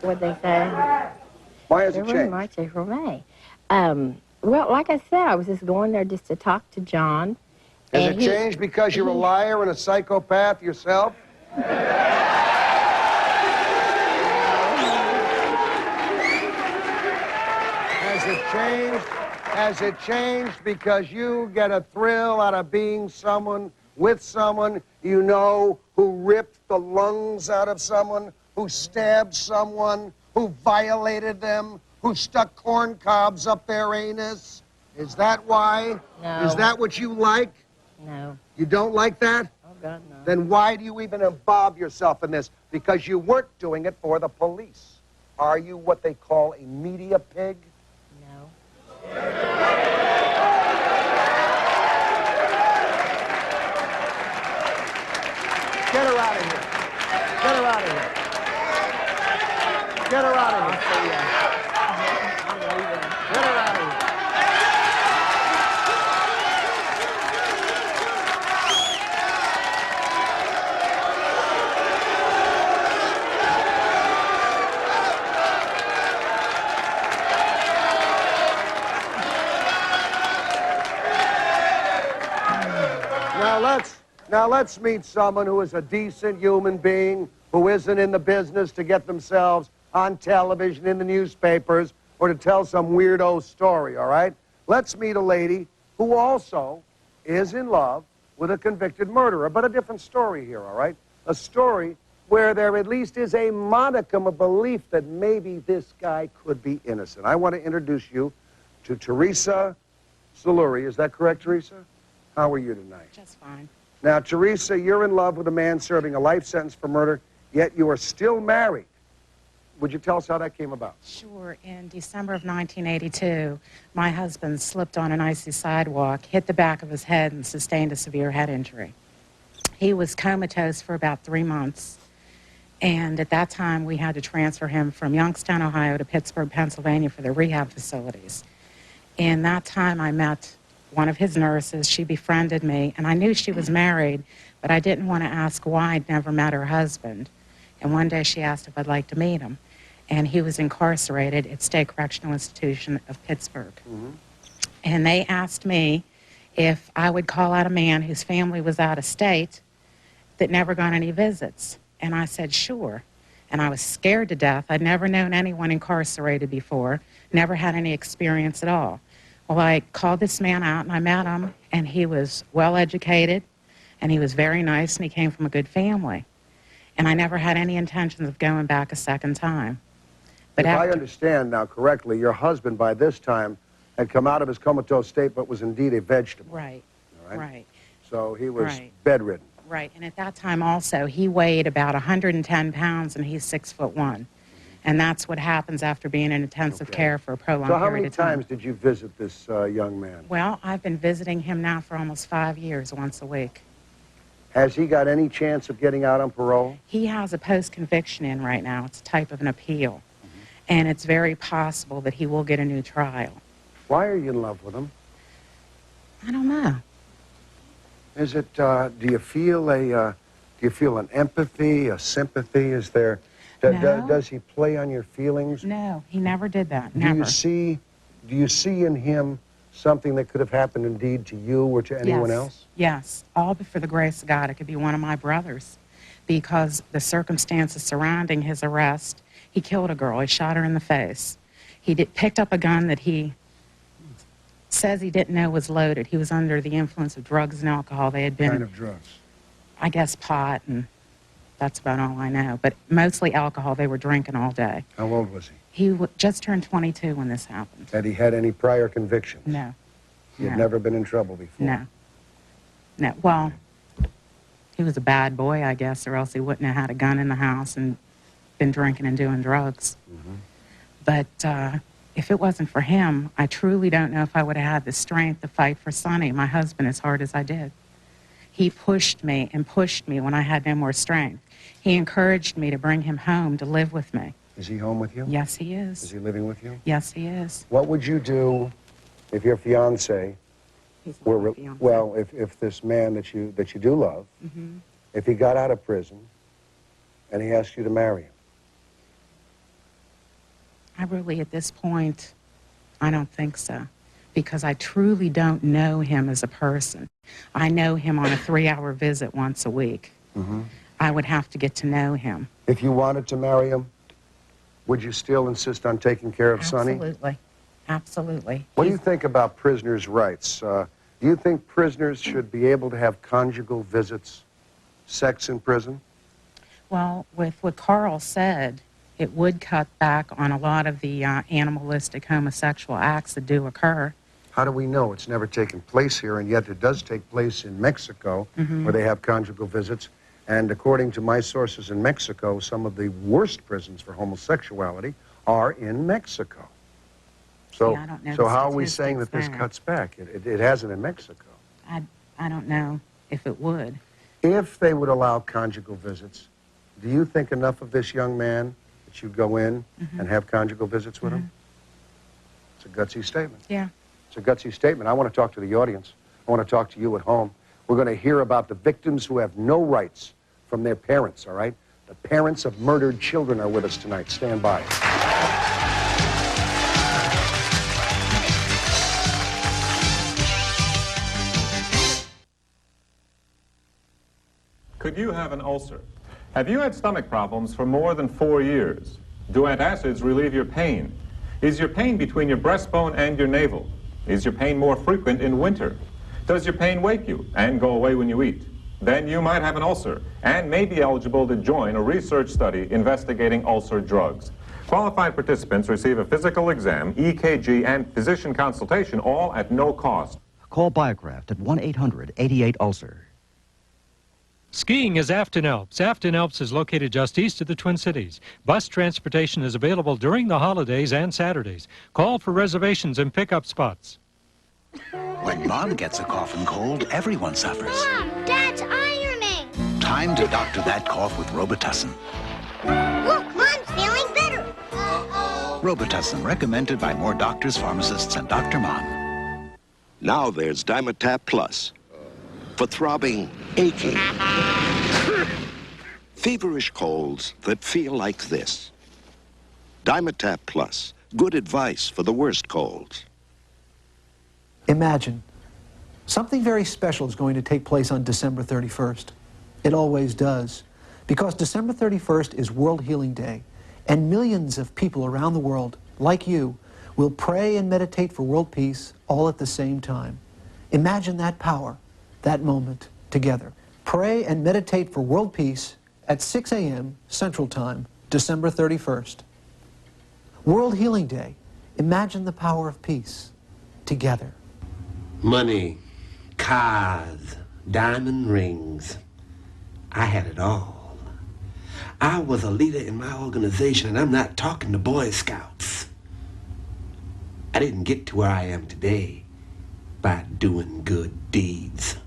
What'd they say? Why has it February, changed? March, April, May. Well, like I said, I was just going there just to talk to John. Has it changed because you're a liar and a psychopath yourself? Has it changed because you get a thrill out of being someone with someone you know who ripped the lungs out of someone, who stabbed someone, who violated them, who stuck corn cobs up their anus? Is that why? No. Is that what you like? No. You don't like that? Oh, God, no. Then why do you even involve yourself in this? Because you weren't doing it for the police. Are you what they call a media pig? No. Get her out of here. Get her out of here. Get her out of here. Get her out of here. Now let's meet someone who is a decent human being, who isn't in the business to get themselves on television, in the newspapers, or to tell some weirdo story, all right? Let's meet a lady who also is in love with a convicted murderer, but a different story here, all right? A story where there at least is a modicum of belief that maybe this guy could be innocent. I want to introduce you to Teresa Saluri. Is that correct, Teresa? How are you tonight? Just fine. Now, Teresa, you're in love with a man serving a life sentence for murder, yet you are still married. Would you tell us how that came about? Sure. In December of 1982, my husband slipped on an icy sidewalk, hit the back of his head, and sustained a severe head injury. He was comatose for about 3 months, and at that time, we had to transfer him from Youngstown, Ohio, to Pittsburgh, Pennsylvania for the rehab facilities. In that time, I met one of his nurses. She befriended me, and I knew she was married, but I didn't want to ask why. I'd never met her husband. And one day she asked if I'd like to meet him, and he was incarcerated at State Correctional Institution of Pittsburgh. And they asked me if I would call out a man whose family was out of state that never got any visits. And I said, sure. And I was scared to death. I'd never known anyone incarcerated before, never had any experience at all. Well, I called this man out, and I met him, and he was well-educated, and he was very nice, and he came from a good family. And I never had any intentions of going back a second time. But if I understand now correctly, your husband by this time had come out of his comatose state, but was indeed a vegetable. Right, All right. So he was Right. bedridden. Right, and at that time also, he weighed about 110 pounds, and he's 6'1". And that's what happens after being in intensive care for a prolonged So how period many of time. times did you visit this young man? Well, I've been visiting him now for almost 5 years, once a week. Has he got any chance of getting out on parole? He has a post-conviction in right now. It's a type of an appeal. And it's very possible that he will get a new trial. Why are you in love with him? I don't know. Is it, do you feel an empathy, a sympathy? Is there, No. does he play on your feelings? No, he never did that. Do Never. you see in him something that could have happened indeed to you or to anyone Yes. else? Yes, all but for the grace of God. It could be one of my brothers, because the circumstances surrounding his arrest, he killed a girl. He shot her in the face. He picked up a gun that he says he didn't know was loaded. He was under the influence of drugs and alcohol. They had been, What kind of drugs? I guess, pot, and that's about all I know. But mostly alcohol. They were drinking all day. How old was he? He just turned 22 when this happened. Had he had any prior convictions? No. He had No. never been in trouble before? No. No. Well, he was a bad boy, I guess, or else he wouldn't have had a gun in the house and been drinking and doing drugs. But if it wasn't for him, I truly don't know if I would have had the strength to fight for Sonny, my husband, as hard as I did. He pushed me and pushed me when I had no more strength. He encouraged me to bring him home to live with me. Is he home with you? Yes, he is. Is he living with you? Yes, he is. What would you do if your fiance were, well, if this man that you do love, Mm-hmm. if he got out of prison and he asked you to marry him? I really, at this point, I don't think so, because I truly don't know him as a person. I know him on a 3-hour visit once a week. Mm-hmm. I would have to get to know him. If you wanted to marry him, would you still insist on taking care of Sonny? Absolutely. Absolutely. What do you think about prisoners' rights? Do you think prisoners should be able to have conjugal visits, sex in prison? Well, with what Carl said, it would cut back on a lot of the animalistic homosexual acts that do occur. How do we know it's never taken place here, and yet it does take place in Mexico, Mhm. where they have conjugal visits? And according to my sources in Mexico, some of the worst prisons for homosexuality are in Mexico. So, Yeah, I don't know so the how are we saying that statistics this there. cuts back? It hasn't in Mexico. I don't know if it would. If they would allow conjugal visits, do you think enough of this young man that you go in Mhm. and have conjugal visits with him? It's a gutsy statement. Yeah. It's a gutsy statement. I want to talk to the audience. I want to talk to you at home. We're going to hear about the victims who have no rights from their parents, all right? The parents of murdered children are with us tonight. Stand by. Could you have an ulcer? Have you had stomach problems for more than 4 years? Do antacids relieve your pain? Is your pain between your breastbone and your navel? Is your pain more frequent in winter? Does your pain wake you and go away when you eat? Then you might have an ulcer and may be eligible to join a research study investigating ulcer drugs. Qualified participants receive a physical exam, EKG, and physician consultation, all at no cost. Call Biocraft at 1-800-88-ULCER. Skiing is Afton Alps. Afton Alps is located just east of the Twin Cities. Bus transportation is available during the holidays and Saturdays. Call for reservations and pickup spots. When Mom gets a cough and cold, everyone suffers. Mom, Dad's ironing. Time to doctor that cough with Robitussin. Look, Mom's feeling better. Robitussin, recommended by more doctors, pharmacists, and Dr. Mom. Now there's Dimetap Plus for throbbing, aching, feverish colds that feel like this. Dimetap Plus, good advice for the worst colds. Imagine, something very special is going to take place on December 31st. It always does, because December 31st is World Healing Day, and millions of people around the world, like you, will pray and meditate for world peace all at the same time. Imagine that power, that moment, together. Pray and meditate for world peace at 6 a.m. Central Time, December 31st. World Healing Day. Imagine the power of peace, together. Money, cars, diamond rings. I had it all. I was a leader in my organization, and I'm not talking to Boy Scouts. I didn't get to where I am today by doing good deeds.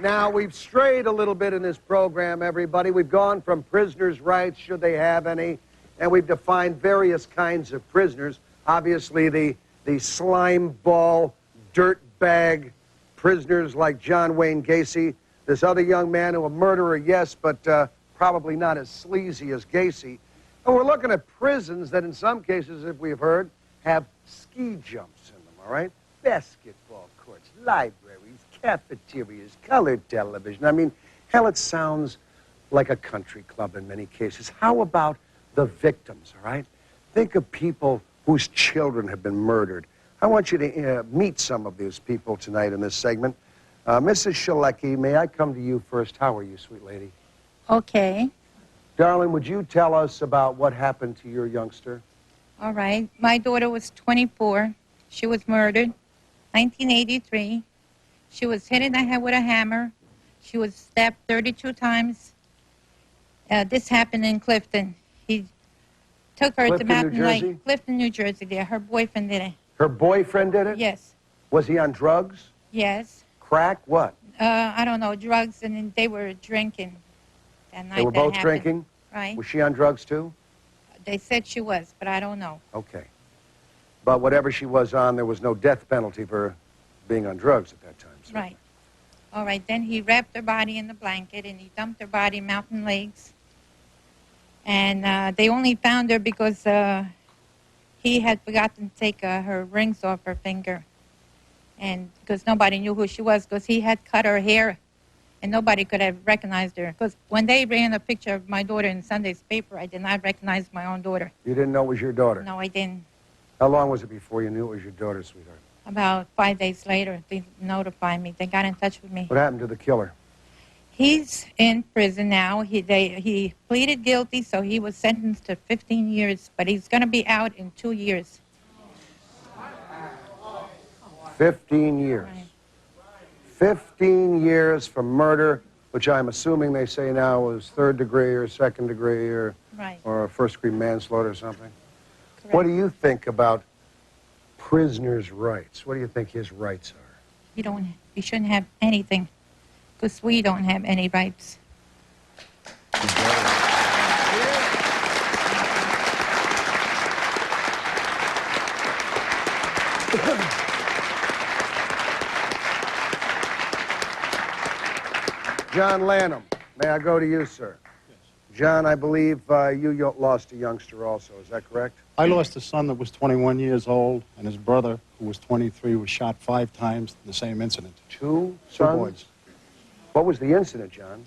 Now, we've strayed a little bit in this program, everybody. We've gone from prisoners' rights, should they have any, and we've defined various kinds of prisoners. Obviously, the slime ball, dirt bag prisoners like John Wayne Gacy. This other young man who a murderer, yes, but probably not as sleazy as Gacy. And we're looking at prisons that in some cases, if we've heard, have ski jumps in them, all right? Basketball courts, libraries, cafeterias, colored television. I mean, hell, it sounds like a country club in many cases. How about the victims, all right? Think of people whose children have been murdered. I want you to meet some of these people tonight in this segment. Mrs. Shalecki, may I come to you first? How are you, sweet lady? Okay. Darling, would you tell us about what happened to your youngster? All right. My daughter was 24. She was murdered, 1983. She was hit in the head with a hammer. She was stabbed 32 times. This happened in Clifton. He took her to Clifton, New Mountain Jersey? Lake, Clifton, New Jersey. There, her boyfriend did it. Her boyfriend did it? Yes, Was he on drugs? yes. Crack? What? I don't know, drugs, and then they were drinking that night. They were that both happened. drinking? Right. Was she on drugs too? They said she was, but I don't know. Okay. But whatever she was on, there was no death penalty for being on drugs at that time. So. Right. All right, then he wrapped her body in the blanket, and he dumped her body in Mountain Lakes. And they only found her because he had forgotten to take her rings off her finger. And because nobody knew who she was, because he had cut her hair, and nobody could have recognized her. Because when they ran a picture of my daughter in Sunday's paper, I did not recognize my own daughter. You didn't know it was your daughter? No, I didn't. How long was it before you knew it was your daughter, sweetheart? About 5 days later, they notified me. They got in touch with me. What happened to the killer? He's in prison now. He pleaded guilty, so he was sentenced to 15 years, but he's going to be out in 2 years. 15 years. Right. 15 years for murder, which I'm assuming they say now was third degree or second degree or, Right. or first degree manslaughter or something. Correct. What do you think about prisoners' rights? What do you think his rights are? He shouldn't have anything, because we don't have any rights. John Lanham, may I go to you, sir? Yes. John, I believe you lost a youngster also, is that correct? I lost a son that was 21 years old, and his brother, who was 23, was shot 5 times in the same incident. Two Two boys. What was the incident, John?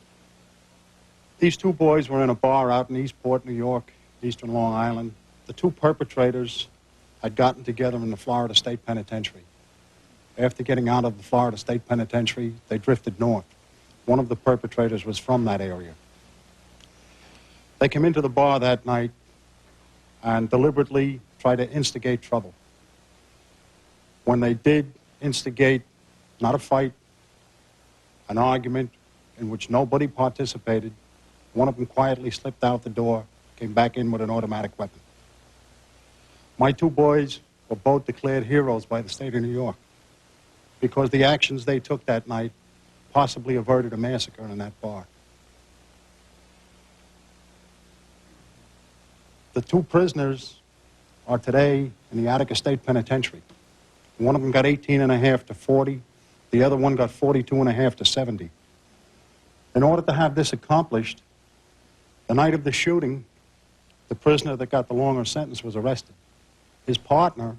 These 2 boys were in a bar out in Eastport, New York, eastern Long Island. The 2 perpetrators had gotten together in the Florida State Penitentiary. After getting out of the Florida State Penitentiary, they drifted north. One of the perpetrators was from that area. They came into the bar that night and deliberately tried to instigate trouble. When they did instigate, not a fight, an argument in which nobody participated, one of them quietly slipped out the door, came back in with an automatic weapon. My 2 boys were both declared heroes by the state of New York because the actions they took that night possibly averted a massacre in that bar. The 2 prisoners are today in the Attica State Penitentiary. One of them got 18.5 to 40. The other one got 42.5 to 70. In order to have this accomplished, the night of the shooting, the prisoner that got the longer sentence was arrested. His partner,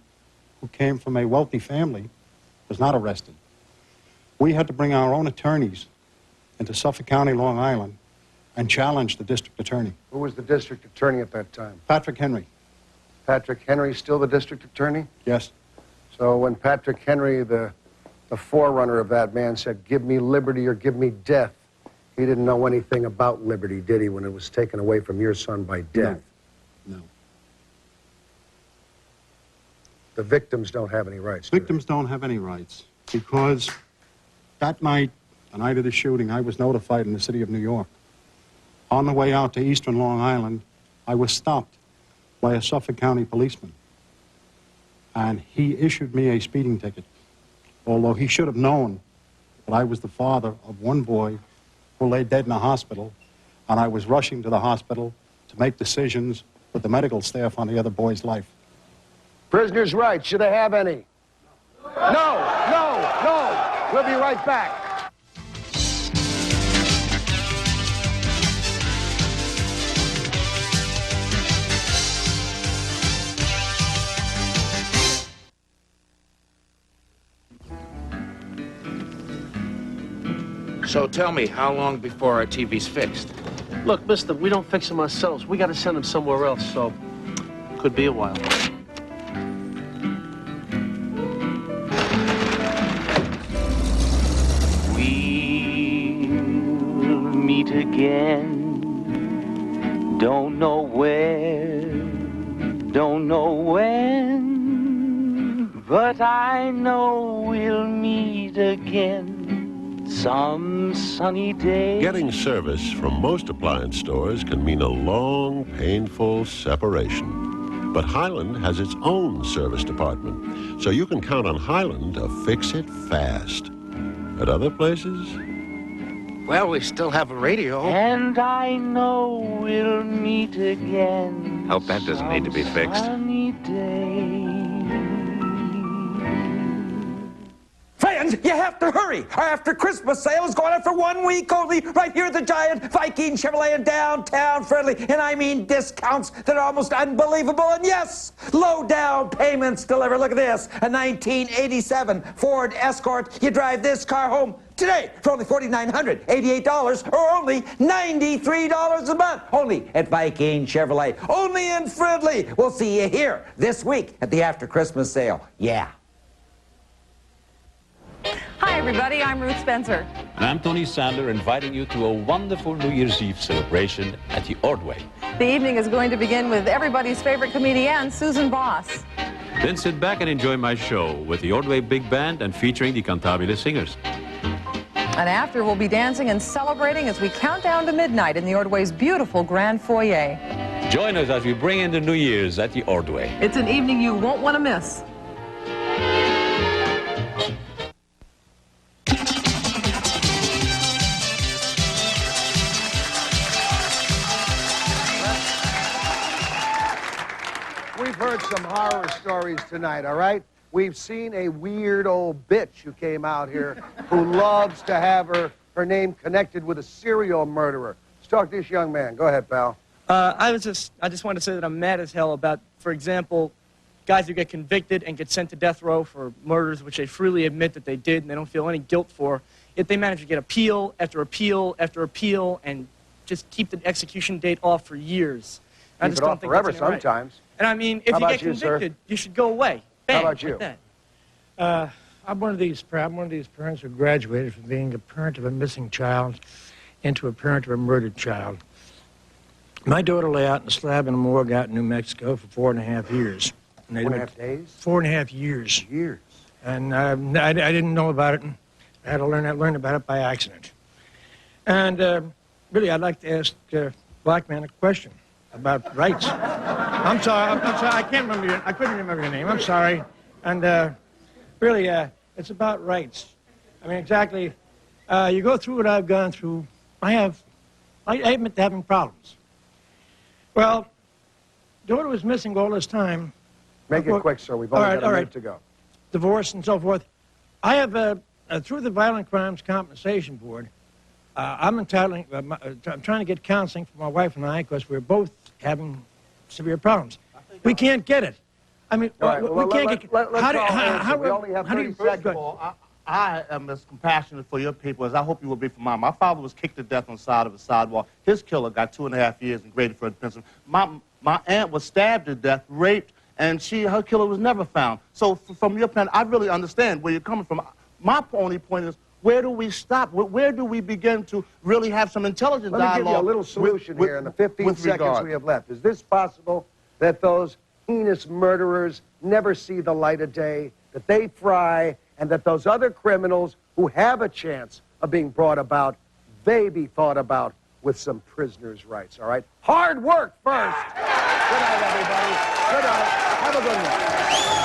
who came from a wealthy family, was not arrested. We had to bring our own attorneys into Suffolk County, Long Island, and challenge the district attorney. Who was the district attorney at that time? Patrick Henry. Patrick Henry, still the district attorney? Yes. So when Patrick Henry, the forerunner of that man, said, "Give me liberty or give me death," he didn't know anything about liberty, did he, when it was taken away from your son by death? No. The victims don't have any rights, do Victims don't have any rights because that night, the night of the shooting, I was notified in the city of New York. On the way out to eastern Long Island, I was stopped by a Suffolk County policeman, and he issued me a speeding ticket, although he should have known that I was the father of one boy who lay dead in a hospital, and I was rushing to the hospital to make decisions with the medical staff on the other boy's life. Prisoners' rights, should they have any? No. We'll be right back. So tell me, how long before our TV's fixed? Look, mister, we don't fix them ourselves. We got to send them somewhere else, so could be a while. We'll meet again. Don't know where, don't know when, but I know we'll meet again some sunny day. Getting service from most appliance stores can mean a long, painful separation. But Highland has its own service department, so you can count on Highland to fix it fast. At other places? Well, we still have a radio. And I know we'll meet again. Hope that doesn't need to be fixed. Sunny day. Fans, you have to hurry. Our after Christmas sale is going on for 1 week only right here at the giant Viking Chevrolet in downtown Friendly. And I mean discounts that are almost unbelievable. And yes, low down payments deliver. Look at this, a 1987 Ford Escort. You drive this car home today for only $4,988 or only $93 a month. Only at Viking Chevrolet. Only in Friendly. We'll see you here this week at the after Christmas sale. Yeah. Hi, everybody. I'm Ruth Spencer. And I'm Tony Sander, inviting you to a wonderful New Year's Eve celebration at the Ordway. The evening is going to begin with everybody's favorite comedian, Susan Boss. Then sit back and enjoy my show with the Ordway Big Band and featuring the Cantabile Singers. And after, we'll be dancing and celebrating as we count down to midnight in the Ordway's beautiful Grand Foyer. Join us as we bring in the New Year's at the Ordway. It's an evening you won't want to miss. We've heard some horror stories tonight, all right? We've seen a weird old bitch who came out here who loves to have her name connected with a serial murderer. Let's talk to this young man. Go ahead, pal. I just want to say that I'm mad as hell about, for example, guys who get convicted and get sent to death row for murders which they freely admit that they did and they don't feel any guilt for, yet they manage to get appeal after appeal after appeal and just keep the execution date off for years. I just don't think forever that's right. sometimes. And I mean, if you get convicted, you should go away. Bang, How about you? like that. I'm one of these parents who graduated from being a parent of a missing child into a parent of a murdered child. My daughter lay out in a slab in a morgue out in New Mexico for 4.5 years. And 4.5 days? 4.5 years. Years. And I didn't know about it, and I had to learn about it by accident. And really, I'd like to ask Black Man a question about rights. I'm sorry, I can't remember I couldn't remember your name, I'm sorry. And really, it's about rights. I mean, exactly, you go through what I've gone through, I admit to having problems. Well, daughter was missing all this time. Make it quick, sir, we've only got a minute to go. Divorce and so forth. I have, through the Violent Crimes Compensation Board, I'm trying to get counseling for my wife and I because we're both having severe problems. We can't get it. I mean, we can't get. We only have 30 seconds. I am as compassionate for your people as I hope you will be for mine. My father was kicked to death on the side of a sidewalk. His killer got 2.5 years in Gradyford, Pennsylvania. My aunt was stabbed to death, raped, and her killer was never found. So from your point, I really understand where you're coming from. My only point is, where do we stop? Where do we begin to really have some intelligent dialogue? Let me give you a little solution here in the 15 seconds we have left. Is this possible that those heinous murderers never see the light of day, that they fry, and that those other criminals who have a chance of being brought about, they be thought about with some prisoners' rights, all right? Hard work first. Good night, everybody. Good night. Have a good one.